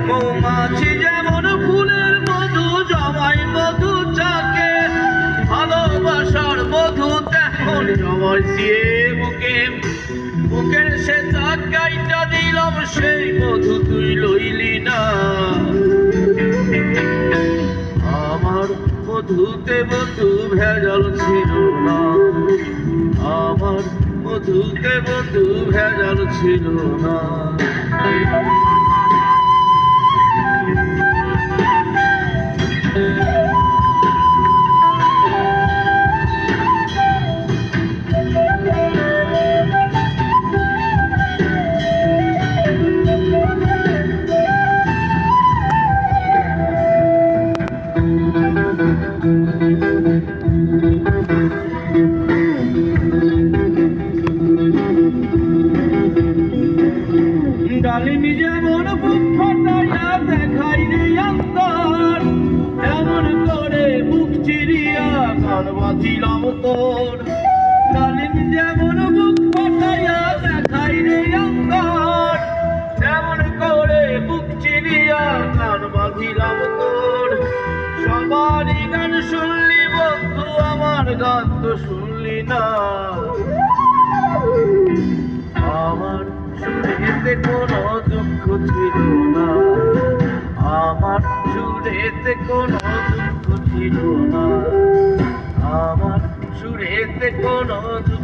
মৌমাছি যেমন ফুলের মধু জমাই মধু চাকে, ভালোবাসার মধু তেমন জমাইছি বুকে। বুকের সে চাকাইটা দিলাম, সেই মধু তুই লইলি না। আমার মধুতে বন্ধু ভেজাল ছিল না, আমার মধুতে বন্ধু ভেজাল ছিল না। ডালিমি যেমন বুক ফাটাইয়া দেখাই রে অন্তর, এমন করে বুক চিরিয়া গান বাঁধিলাম তোর। ডালিমি যেমন বুক ফাটাইয়া দেখাই রে অন্তর, এমন করে বুক চিরিয়া গান বাঁধিলাম তোর। সবারই গান শুনলি বন্ধু, আমার গান তো শুনলি না। আমার সুরেতে কোনো দুঃখ ছিল না, আমার সুরেতে কোনো দুঃখ ছিল না, আমার সুরেতে কোনো দুঃখ